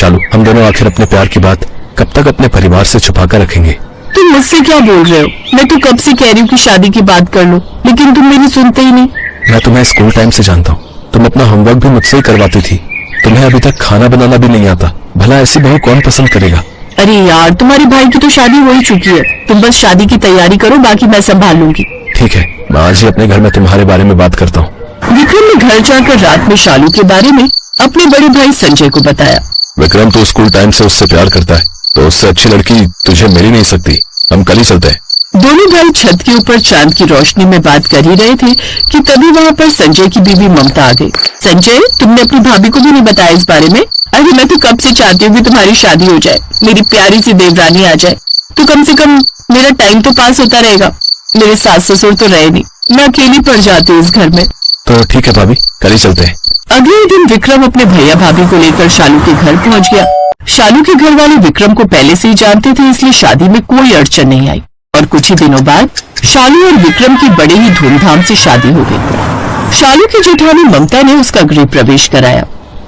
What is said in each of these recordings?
शालू, हम दोनों आखिर अपने प्यार की बात कब तक अपने परिवार से छुपा कर रखेंगे? तुम मुझसे क्या बोल रहे हो? मैं तो कब से कह रही हूँ कि शादी की बात कर लो, लेकिन तुम मेरी सुनते ही नहीं। मैं तुम्हें स्कूल टाइम से जानता हूँ, तुम अपना होमवर्क भी मुझसे ही करवाती थी। तुम्हें अभी तक खाना बनाना भी नहीं आता। भला ऐसी बहू कौन पसंद करेगा? अरे यार, तुम्हारे भाई की तो शादी हो ही चुकी है। तुम बस शादी की तैयारी करो, बाकी मैं संभाल लूंगी। ठीक है, मैं आज ही अपने घर में तुम्हारे बारे में बात करता हूँ। विक्रम ने घर जाकर रात में शालू के बारे में अपने बड़े भाई संजय को बताया। विक्रम तो स्कूल टाइम से उससे प्यार करता है, तो उससे अच्छी लड़की तुझे मिल ही नहीं सकती। हम कल ही चलते हैं। दोनों भाई छत के ऊपर चांद की रोशनी में बात कर ही रहे थे कि तभी वहाँ पर संजय की बीवी ममता आ गई। संजय, तुमने अपनी भाभी को भी नहीं बताया इस बारे में? अरे मैं तो कब से चाहती हूँ कि तुम्हारी शादी हो जाए, मेरी प्यारी सी देवरानी आ जाए, तो कम से कम मेरा टाइम तो पास होता रहेगा। मेरे सास ससुर तो रहे नहीं, मैं अकेली पड़ जाती हूँ इस घर में। तो ठीक है भाभी, कल ही चलते हैं। अगले दिन विक्रम अपने भैया भाभी को लेकर शालू के घर पहुंच गया। शालू के घर वाले विक्रम को पहले से ही जानते थे, इसलिए शादी में कोई अड़चन नहीं आई और कुछ ही दिनों बाद शालू और विक्रम की बड़े ही धूमधाम से शादी हो गई। शालू की जेठानी ममता ने उसका गृह प्रवेश कराया।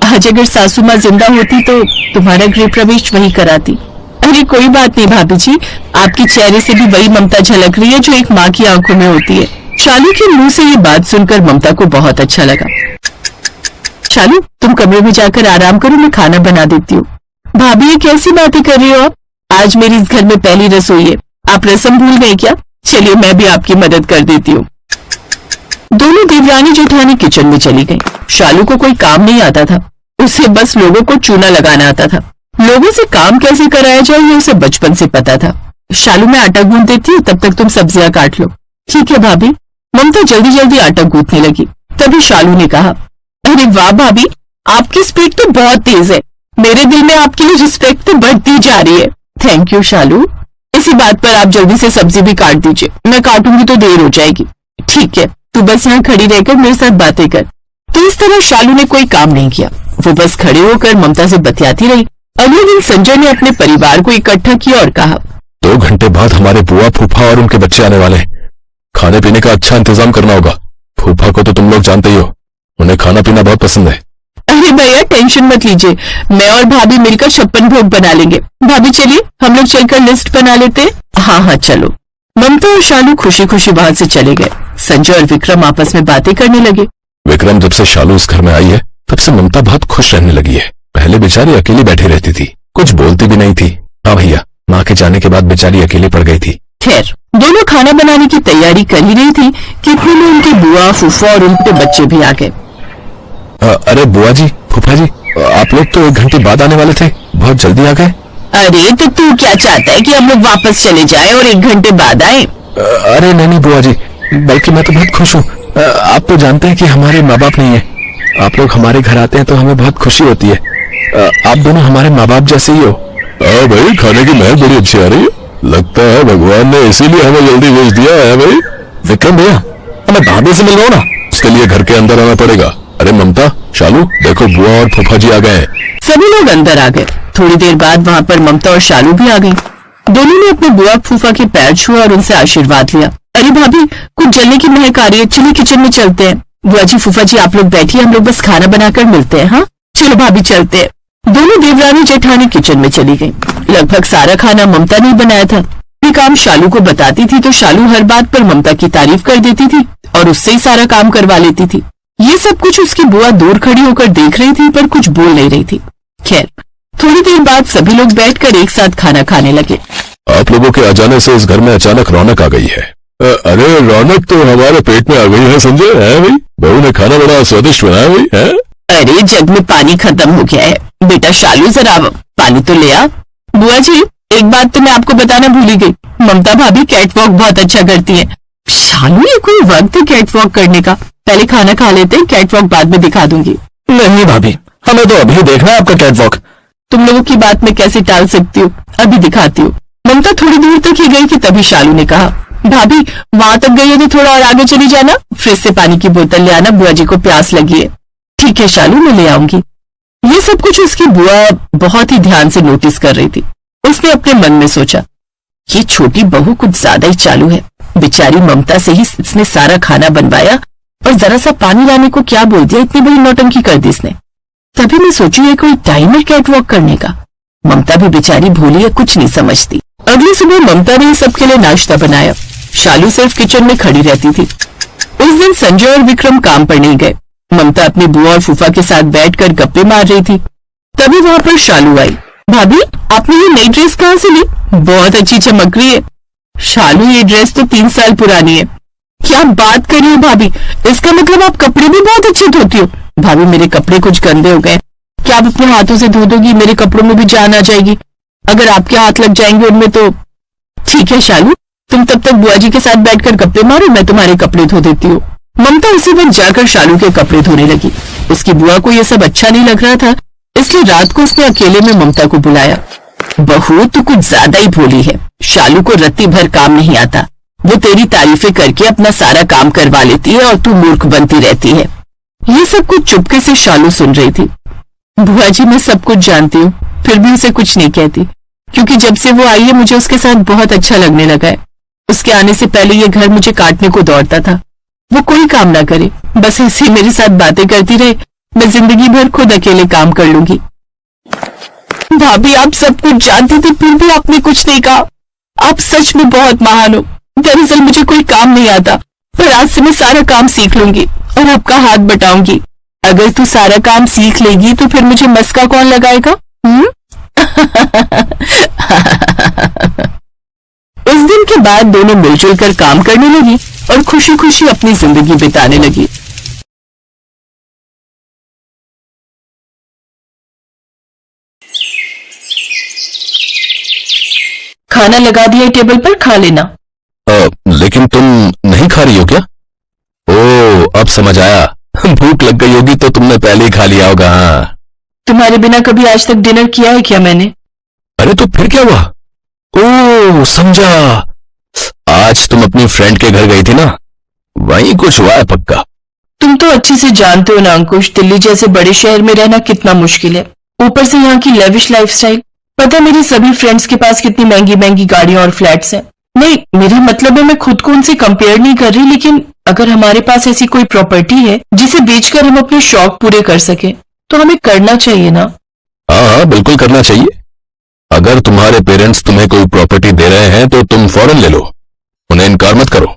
आज अगर सासू माँ जिंदा होती तो तुम्हारा गृह प्रवेश वही कराती। अरे कोई बात नहीं भाभी जी, आपके चेहरे से भी वही ममता झलक रही है जो एक माँ की आंखों में होती है। शालू के मुंह से ये बात सुनकर ममता को बहुत अच्छा लगा। शालू, तुम कमरे में जाकर आराम करो, मैं खाना बना देती हूँ। भाभी, ये कैसी बातें कर रही हो आप? आज मेरी इस घर में पहली रसोई है, आप रस्म भूल गए क्या? चलिए मैं भी आपकी मदद कर देती हूँ। दोनों देवरानी जेठानी किचन में चली गईं। शालू को कोई काम नहीं आता था, उसे बस लोगों को चूना लगाना आता था। लोगों से काम कैसे कराया जाए ये उसे बचपन से पता था। शालू, मैं आटा गूंथ देती हूँ, तब तक तुम सब्जियां काट लो। ठीक है भाभी। ममता जल्दी जल्दी आटा गूंथने लगी। तभी शालू ने कहा, अरे वाह भाभी, आपकी स्पीड तो बहुत तेज है। मेरे दिल में आपके लिए रिस्पेक्ट तो बढ़ती जा रही है। थैंक यू शालू। इसी बात पर आप जल्दी से सब्जी भी काट दीजिए, मैं काटूंगी तो देर हो जाएगी। ठीक है, तू बस यहाँ खड़ी रहकर मेरे साथ बातें कर। तो इस तरह शालू ने कोई काम नहीं किया, वो बस खड़े होकर ममता से बतियाती रही। अगले दिन संजय ने अपने परिवार को इकट्ठा किया और कहा, 2 घंटे बाद हमारे बुआ, फूफा और उनके बच्चे आने वाले हैं। खाने पीने का अच्छा इंतजाम करना होगा। फूफा को तो तुम लोग जानते ही हो, उन्हें खाना पीना बहुत पसंद है। अरे भैया, टेंशन मत लीजिए, मैं और भाभी मिलकर 56 भोग बना लेंगे। भाभी चलिए हम लोग चलकर लिस्ट बना लेते हैं। हाँ हाँ चलो। ममता और शालू खुशी खुशी वहां से चले गए। संजय और विक्रम आपस में बातें करने लगे। विक्रम, जब से शालू इस घर में आई है तब से ममता बहुत खुश रहने लगी है। पहले बेचारी अकेली बैठी रहती थी, कुछ बोलती भी नहीं थी। हाँ भैया, माँ के जाने के बाद बेचारी अकेली पड़ गई थी। खैर, दोनों खाना बनाने की तैयारी कर ही रही थी कि इतने में उनके बुआ, फूफा और उनके बच्चे भी आ गए। अरे बुआ जी, फूफा जी, आप लोग तो 1 घंटे बाद आने वाले थे, बहुत जल्दी आ गए। अरे तो तू क्या चाहता है कि हम लोग वापस चले जाएं और 1 घंटे बाद आए? अरे नहीं बुआ जी, बल्कि मैं तो बहुत खुश हूँ। आप तो जानते हैं कि हमारे माँ बाप नहीं है। आप लोग हमारे घर आते हैं तो हमें बहुत खुशी होती है। आप दोनों हमारे माँ बाप जैसे ही हो। हाँ भाई, खाने की महक बड़ी अच्छी आ रही है। लगता है भगवान ने इसीलिए हमें जल्दी भेज दिया है। भाई विक्रम भैया, हमें भाभी से मिलवाओ ना। उसके लिए घर के अंदर आना पड़ेगा। अरे ममता, शालू, देखो बुआ और फूफा जी आ गए हैं। सभी लोग अंदर आ गए। थोड़ी देर बाद वहाँ पर ममता और शालू भी आ गई। दोनों ने अपने बुआ फूफा के पैर छुआ और उनसे आशीर्वाद लिया। अरे भाभी, कुछ जलने की महक आ रही है, चलिए किचन में चलते हैं। बुआ जी, फूफा जी, आप लोग बैठिए, हम लोग बस खाना बनाकर मिलते हैं। हाँ चलो भाभी, चलते हैं। दोनों देवरानी जेठानी किचन में चली गई। लगभग सारा खाना ममता ने बनाया था। ये काम शालू को बताती थी तो शालू हर बात पर ममता की तारीफ कर देती थी और उससे ही सारा काम करवा लेती थी। ये सब कुछ उसकी बुआ दूर खड़ी होकर देख रही थी पर कुछ बोल नहीं रही थी। खैर, थोड़ी देर बाद सभी लोग बैठकर एक साथ खाना खाने लगे। आप लोगों के आ जाने से इस घर में अचानक रौनक आ गई है। अरे रौनक तो हमारे पेट में आ गई है संजय। है भाई, बहू ने खाना बड़ा स्वादिष्ट बनाया भाई है। अरे जग में पानी खत्म हो गया है। बेटा शालू, जरा पानी तो ले आ। बुआ जी, एक बात तो मैं आपको बताना भूल ही गई, ममता भाभी कैटवॉक बहुत अच्छा करती है। शालू, ये कोई वक्त है कैटवॉक करने का? पहले खाना खा लेते, कैटवॉक बाद में दिखा दूंगी। नहीं भाभी, हमें तो अभी देखना है आपका कैटवॉक। तुम लोगों की बात मैं कैसे टाल सकती हूँ, अभी दिखाती हूँ। ममता थोड़ी दूर तक ही गई कि तभी शालू ने कहा, भाभी वहां तक गई है तो थोड़ा और आगे चली जाना, फ्रिज से पानी की बोतल ले आना, बुआ जी को प्यास लगी है। ठीक है शालू, मैं ले आऊंगी। ये सब कुछ उसकी बुआ बहुत ही ध्यान से नोटिस कर रही थी। उसने अपने मन में सोचा, ये छोटी बहू कुछ ज्यादा ही चालू है। बेचारी ममता से ही इसने सारा खाना बनवाया और जरा सा पानी लाने को क्या बोल दिया, इतनी बड़ी नौटंकी कर दी इसने। तभी मैं सोची है कोई टाइम है कैटवॉक करने का। ममता भी बेचारी भोली है, कुछ नहीं समझती। अगली सुबह ममता ने सबके लिए नाश्ता बनाया। शालू सिर्फ किचन में खड़ी रहती थी। उस दिन संजय और विक्रम काम पर नहीं गए। ममता अपनी बुआ और फूफा के साथ बैठकर गप्पे मार रही थी। तभी वहां पर शालू आई। भाभी, आपने ये नई ड्रेस कहाँ से ली? बहुत अच्छी चमक रही है। शालू, ये ड्रेस तो 3 साल पुरानी है। क्या बात कर रही हो भाभी, इसका मतलब आप कपड़े भी बहुत अच्छे धोती हो। भाभी, मेरे कपड़े कुछ गंदे हो गए, क्या आप अपने हाथों से धो दोगी? मेरे कपड़ों में भी जान आ जाएगी। अगर आपके हाथ लग जाएंगे उनमें तो ठीक है शालू, तुम तब तक बुआ जी के साथ बैठकर गप्पे मारो, मैं तुम्हारे कपड़े धो देती हूँ। ममता उसी वक्त जाकर शालू के कपड़े धोने लगी। उसकी बुआ को यह सब अच्छा नहीं लग रहा था, इसलिए रात को उसने अकेले में ममता को बुलाया। बहू, तू कुछ ज्यादा ही भोली है। शालू को रत्ती भर काम नहीं आता। वो तेरी तारीफें करके अपना सारा काम करवा लेती है और तू मूर्ख बनती रहती है। ये सब कुछ चुपके से शालू सुन रही थी। बुआ जी, मैं सब कुछ जानती हूँ, फिर भी उसे कुछ नहीं कहती, क्योंकि जब से वो आई है मुझे उसके साथ बहुत अच्छा लगने लगा है। उसके आने से पहले ये घर मुझे काटने को दौड़ता था। वो कोई काम ना करे, बस ऐसे मेरे साथ बातें करती रहे, मैं जिंदगी भर खुद अकेले काम कर लूंगी। भाभी, आप सब कुछ जानती थी फिर भी आपने कुछ नहीं कहा। आप सच में बहुत महान हो। दरअसल मुझे कोई काम नहीं आता, पर आज से मैं सारा काम सीख लूंगी और आपका हाथ बटाऊंगी। अगर तू सारा काम सीख लेगी तो फिर मुझे मस्का कौन लगाएगा? उस दिन के बाद दोनों मिलजुल कर काम करने लगी और खुशी खुशी अपनी जिंदगी बिताने लगी। खाना लगा दिया टेबल पर, खा लेना। लेकिन तुम नहीं खा रही हो क्या? ओ, अब समझ आया। भूख लग गई होगी तो तुमने पहले ही खा लिया होगा। हाँ। तुम्हारे बिना कभी आज तक डिनर किया है क्या मैंने? अरे तो फिर क्या हुआ? ओ, समझा। आज तुम अपनी फ्रेंड के घर गई थी ना, वहीं कुछ हुआ है पक्का। तुम तो अच्छे से जानते हो ना अंकुश, दिल्ली जैसे बड़े शहर में रहना कितना मुश्किल है। ऊपर से यहाँ की लेविश लाइफस्टाइल। पता है मेरी सभी फ्रेंड्स के पास कितनी महंगी महंगी गाड़ियां और फ्लैट्स हैं। नहीं, मेरा मतलब है मैं खुद को उनसे कंपेयर नहीं कर रही, लेकिन अगर हमारे पास ऐसी कोई प्रॉपर्टी है जिसे बेचकर हम अपने शौक पूरे कर सके तो हमें करना चाहिए ना। हाँ, बिल्कुल करना चाहिए। अगर तुम्हारे पेरेंट्स तुम्हें कोई प्रॉपर्टी दे रहे हैं तो तुम फौरन ले लो, उन्हें इनकार मत करो।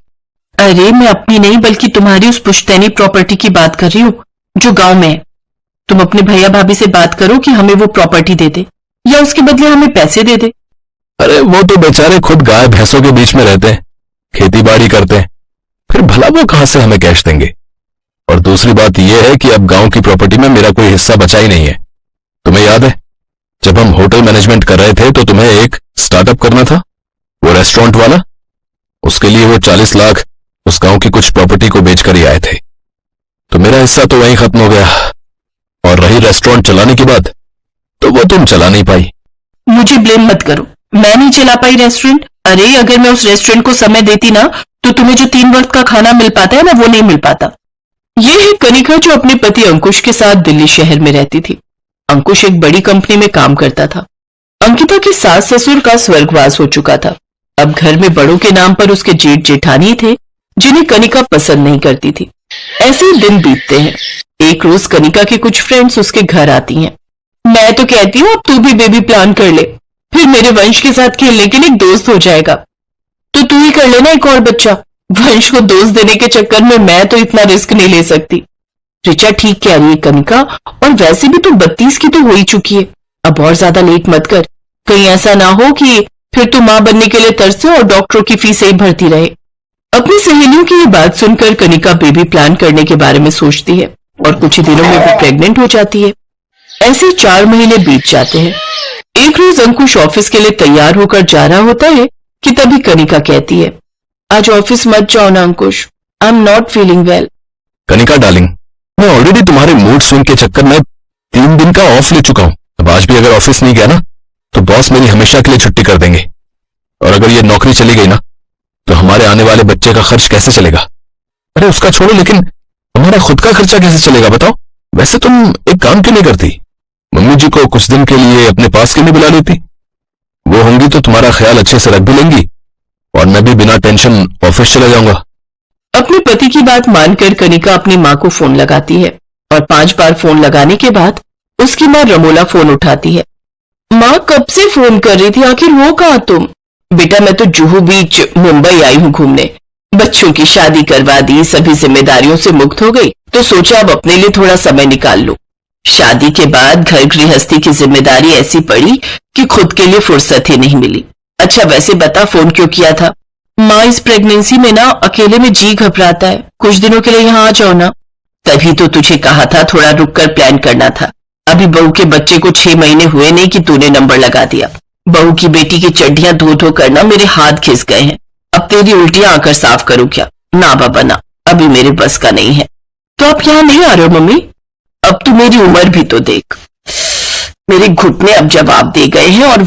अरे मैं अपनी नहीं बल्कि तुम्हारी उस पुश्तैनी प्रॉपर्टी की बात कर रही हूँ जो गांव में है। तुम अपने भैया भाभी से बात करो कि हमें वो प्रॉपर्टी दे दे या उसके बदले हमें पैसे दे दे। अरे वो तो बेचारे खुद गाय भैंसों के बीच में रहते हैं, खेती बाड़ी करते हैं, फिर भला वो कहां से हमें कैश देंगे। और दूसरी बात यह है कि अब गांव की प्रॉपर्टी में मेरा कोई हिस्सा बचा ही नहीं है। तुम्हें याद है जब हम होटल मैनेजमेंट कर रहे थे तो तुम्हें एक स्टार्टअप करना था, वो रेस्टोरेंट वाला। उसके लिए वो 40 लाख उस गांव की कुछ प्रॉपर्टी को बेचकर ही आए थे, तो मेरा हिस्सा तो वहीं खत्म हो गया। और रही रेस्टोरेंट चलाने की बात, तो वो तुम चला नहीं पाई। मुझे ब्लेम मत करो, मैं नहीं चला पाई रेस्टोरेंट। अरे अगर मैं उस रेस्टोरेंट को समय देती ना तो तुम्हें जो 3 वक्त का खाना मिल पाता है ना, वो नहीं मिल पाता। ये है कनिका जो अपने पति अंकुश के साथ दिल्ली शहर में रहती थी। अंकुश एक बड़ी कंपनी में काम करता था। अंकिता के सास ससुर का स्वर्गवास हो चुका था। अब घर में बड़ों के नाम पर उसके जेठ जेठानी थे जिन्हें कनिका पसंद नहीं करती थी। ऐसे ही दिन बीतते हैं। एक रोज कनिका के कुछ फ्रेंड्स उसके घर आती हैं। मैं तो कहती हूँ अब तू भी बेबी प्लान कर ले, फिर मेरे वंश के साथ खेलने के लिए एक दोस्त हो जाएगा। तो तू ही कर लेना एक और बच्चा। वंश को दोस्त देने के चक्कर में मैं तो इतना रिस्क नहीं ले सकती। रिचा ठीक कह रही है कनिका, और वैसे भी तू 32 की तो हो ही चुकी है। अब और ज्यादा लेट मत कर, कहीं ऐसा ना हो कि फिर तू मां बनने के लिए तरसे और डॉक्टरों की फीस ही भरती रहे। अपनी सहेलियों की ये बात सुनकर कनिका बेबी प्लान करने के बारे में सोचती है और कुछ ही दिनों में वो प्रेग्नेंट हो जाती है। ऐसे 4 महीने बीत जाते हैं। एक रोज अंकुश ऑफिस के लिए तैयार होकर जा रहा होता है कि तभी कनिका कहती है, आज ऑफिस मत जाओ ना Ankush, I am not feeling well. Kanika darling, मैं ऑलरेडी तुम्हारे मूड स्विंग के चक्कर में 3 दिन का ऑफ ले चुका हूं। अब आज भी अगर ऑफिस नहीं गया ना तो बॉस मेरी हमेशा के लिए छुट्टी कर देंगे। और अगर ये नौकरी चली गई ना तो हमारे आने वाले बच्चे का खर्च कैसे चलेगा? अरे उसका छोड़ो, लेकिन हमारा खुद का खर्चा कैसे चलेगा बताओ? वैसे तुम एक काम क्यों नहीं करती, मम्मी जी को कुछ दिन के लिए अपने पास क्यों नहीं बुला लेती? वो होंगी तो तुम्हारा ख्याल अच्छे से रख भी लेंगी और मैं भी बिना टेंशन ऑफिस चला जाऊंगा। अपने पति की बात मानकर कनिका अपनी मां को फोन लगाती है और 5 बार फोन लगाने के बाद उसकी माँ रमोला फोन उठाती है। माँ कब से फोन कर रही थी, आखिर हो कहाँ तुम? बेटा मैं तो जुहू बीच मुंबई आई हूँ घूमने। बच्चों की शादी करवा दी, सभी जिम्मेदारियों से मुक्त हो गई, तो सोचा अब अपने लिए थोड़ा समय निकाल लो। शादी के बाद घर गृहस्थी की जिम्मेदारी ऐसी पड़ी कि खुद के लिए फुर्सत ही नहीं मिली। अच्छा वैसे बता फोन क्यों किया था? माँ इस प्रेगनेंसी में ना अकेले में जी घबराता है, कुछ दिनों के लिए यहाँ आ जाओ ना। तभी तो तुझे कहा था थोड़ा रुक कर प्लान करना था। अभी बहू के बच्चे को 6 महीने हुए नहीं कि तूने नंबर लगा दिया। बहू की बेटी की चड्डियां धो धो करना मेरे हाथ खिस गए हैं। अब तेरी उल्टियां आकर साफ करूं क्या? ना बाबा ना, अभी मेरे बस का नहीं है। तो आप यहाँ नहीं आ रहे हो मम्मी? अब तो मेरी उम्र भी तो देख। मेरे घुटने अब जवाब दे गए हैं, और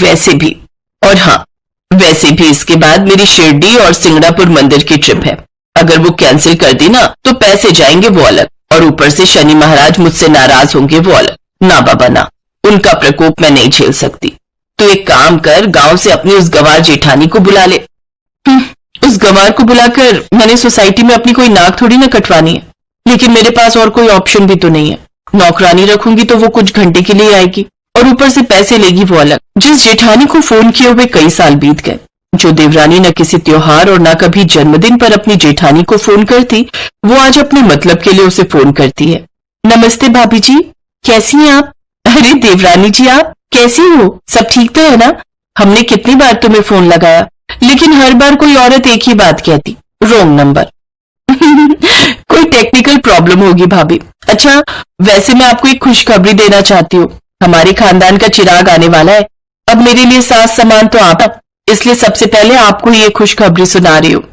वैसे भी इसके बाद मेरी शिरडी और सिंगड़ापुर मंदिर की ट्रिप है। अगर वो कैंसिल कर दी ना तो पैसे जाएंगे वो अलग, और ऊपर से शनि महाराज मुझसे नाराज होंगे वो अलग। ना बाबा ना, उनका प्रकोप मैं नहीं झेल सकती। तो एक काम कर, गांव से अपनी उस गंवार जेठानी को बुला ले। उस गंवार को बुलाकर मैंने सोसाइटी में अपनी कोई नाक थोड़ी ना कटवानी है, लेकिन मेरे पास और कोई ऑप्शन भी तो नहीं है। नौकरानी रखूंगी तो वो कुछ घंटे के लिए आएगी, और ऊपर से पैसे लेगी वो अलग। जिस जेठानी को फोन किए हुए कई साल बीत गए, जो देवरानी न किसी त्योहार और न कभी जन्मदिन पर अपनी जेठानी को फोन करती, वो आज अपने मतलब के लिए उसे फोन करती है। नमस्ते भाभी जी, कैसी हैं आप? अरे देवरानी जी आप कैसी हो? सब ठीक तो है ना? हमने कितनी बार तुम्हें फोन लगाया, लेकिन हर बार कोई औरत एक ही बात कहती, रॉन्ग नंबर। कोई टेक्निकल प्रॉब्लम होगी भाभी। अच्छा वैसे मैं आपको एक खुशखबरी देना चाहती हूँ। हमारे खानदान का चिराग आने वाला है। अब मेरे लिए सास समान तो आप, इसलिए सबसे पहले आपको ये खुशखबरी सुना रही हूँ।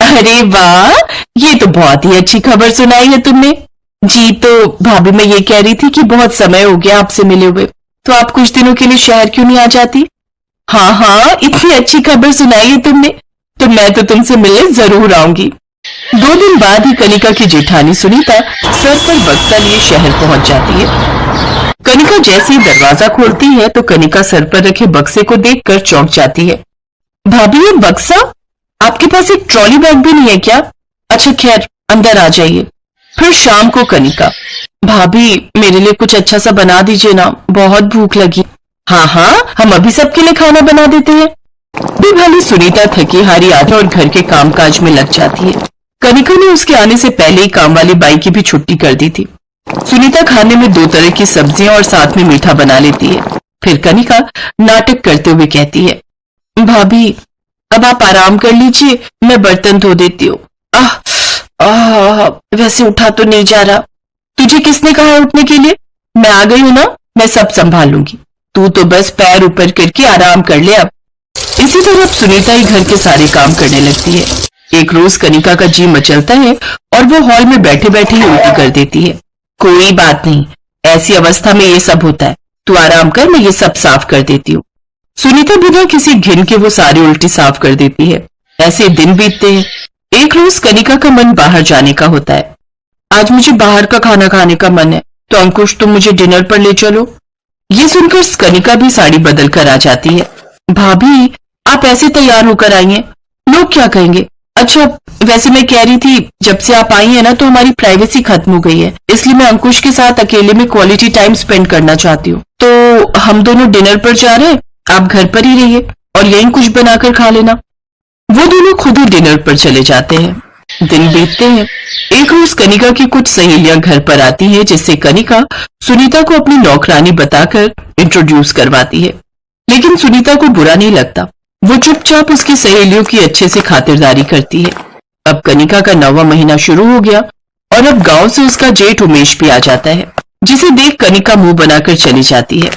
अरे वाह, ये तो बहुत ही अच्छी खबर सुनाई है तुमने। जी तो भाभी मैं ये कह रही थी कि बहुत समय हो गया आपसे मिले हुए, तो आप कुछ दिनों के लिए शहर क्यों नहीं आ जाती? हाँ, इतनी अच्छी खबर सुनाई है तुमने, तो मैं तो तुमसे मिलने जरूर आऊंगी। 2 दिन बाद ही कनिका की जेठानी सुनीता सर पर बक्सा लिए शहर पहुंच जाती है। कनिका जैसे ही दरवाजा खोलती है तो कनिका सर पर रखे बक्से को देखकर चौंक जाती है। भाभी ये बक्सा? आपके पास एक ट्रॉली बैग भी नहीं है क्या? अच्छा खैर अंदर आ जाइए। फिर शाम को कनिका, भाभी मेरे लिए कुछ अच्छा सा बना दीजिए ना, बहुत भूख लगी। हाँ हम अभी सबके लिए खाना बना देते हैं। भली सुनीता थकी हारी आती और घर के कामकाज में लग जाती है। कनिका ने उसके आने से पहले ही काम वाली बाई की भी छुट्टी कर दी थी। सुनीता खाने में 2 तरह की सब्जियां और साथ में मीठा बना लेती है। फिर कनिका नाटक करते हुए कहती है, भाभी अब आप आराम कर लीजिए, मैं बर्तन धो देती हूँ। वैसे उठा तो नहीं जा रहा। तुझे किसने कहा है उठने के लिए? मैं आ गई हूं ना, मैं सब संभाल लूंगी। तू तो बस पैर ऊपर करके आराम कर ले अब। इसी तरह सुनीता ही घर के सारे काम करने लगती है। एक रोज कनिका का जी मचलता है और वो हॉल में बैठे बैठे ही उल्टी कर देती है। कोई बात नहीं, ऐसी अवस्था में ये सब होता है, तू आराम कर, मैं ये सब साफ कर देती हूँ। सुनीता बिना किसी घिन के वो सारी उल्टी साफ कर देती है। ऐसे दिन बीतते हैं। एक रोज कनिका का मन बाहर जाने का होता है। आज मुझे बाहर का खाना खाने का मन है, तो अंकुश तुम मुझे डिनर पर ले चलो। ये सुनकर कनिका भी साड़ी बदल कर आ जाती है। भाभी आप ऐसे तैयार होकर आई हैं, लोग क्या कहेंगे? अच्छा वैसे मैं कह रही थी, जब से आप आई हैं ना तो हमारी प्राइवेसी खत्म हो गई है, इसलिए मैं अंकुश के साथ अकेले में क्वालिटी टाइम स्पेंड करना चाहती हूँ। तो हम दोनों डिनर पर जा रहे हैं, आप घर पर ही रहिए और यहीं कुछ बनाकर खा लेना। वो दोनों खुद ही डिनर पर चले जाते हैं। दिन बीतते हैं। एक रोज कनिका की कुछ सहेलियां घर पर आती हैं, जिससे कनिका सुनीता को अपनी नौकरानी बताकर इंट्रोड्यूस करवाती है। लेकिन सुनीता को बुरा नहीं लगता, वो चुपचाप उसकी सहेलियों की अच्छे से खातिरदारी करती है। अब कनिका का 9वां महीना शुरू हो गया और अब गांव से उसका जेठ उमेश भी आ जाता है, जिसे देख कनिका मुंह बनाकर चली जाती है।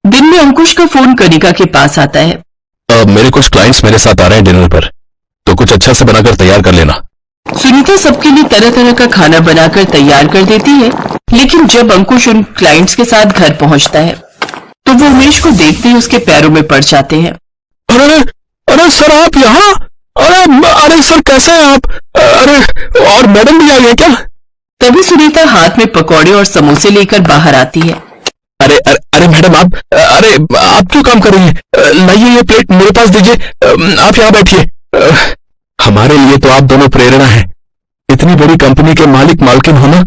दिन में अंकुश का फोन कनिका के पास आता है। मेरे कुछ क्लाइंट्स मेरे साथ आ रहे हैं डिनर पर, तो कुछ अच्छा से बनाकर तैयार कर लेना। सुनीता सबके लिए तरह तरह का खाना बनाकर तैयार कर देती है, लेकिन जब अंकुश उन क्लाइंट्स के साथ घर पहुंचता है तो वो उमेश को देखते ही उसके पैरों में पड़ जाते हैं। अरे सर आप यहाँ? अरे सर कैसे हैं आप? अरे और मैडम भी आई है क्या? तभी सुनीता हाथ में पकौड़े और समोसे लेकर बाहर आती है। अरे मैडम आप क्यों काम कर रही हैं? लाइए ये प्लेट मेरे पास दीजिए, आप यहाँ बैठिए। हमारे लिए तो आप दोनों प्रेरणा हैं। इतनी बड़ी कंपनी के मालिक मालकिन होना,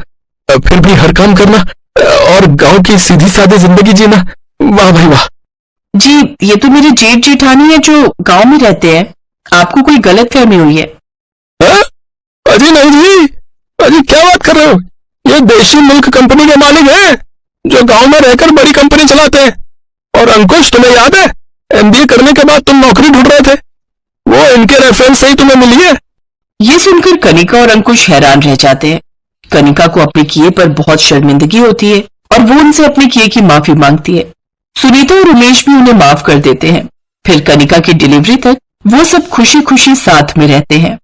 फिर भी हर काम करना, और गांव की सीधी सादी जिंदगी जीना, वाह भाई वाह। जी, ये तो मेरे जेठ जेठानी है जो गांव में रहते हैं। आपको कोई गलत फहमी हुई है। हाँ? अजी नहीं जी, अजी क्या बात कर रहे हो? ये देशी मिल्क कंपनी के मालिक हैं जो गांव में रहकर बड़ी कंपनी चलाते हैं। और अंकुश, तुम्हें याद है एमबीए करने के बाद तुम नौकरी ढूंढ रहे थे, वो इनके रेफरेंस से ही तुम्हें मिली है। ये सुनकर कनिका और अंकुश हैरान रह जाते हैं। कनिका को अपने किए पर बहुत शर्मिंदगी होती है और वो उनसे अपने किए की माफी मांगती है। सुनीता और उमेश भी उन्हें माफ कर देते हैं। फिर कनिका की डिलीवरी तक वो सब खुशी खुशी साथ में रहते हैं।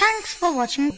Thanks for watching.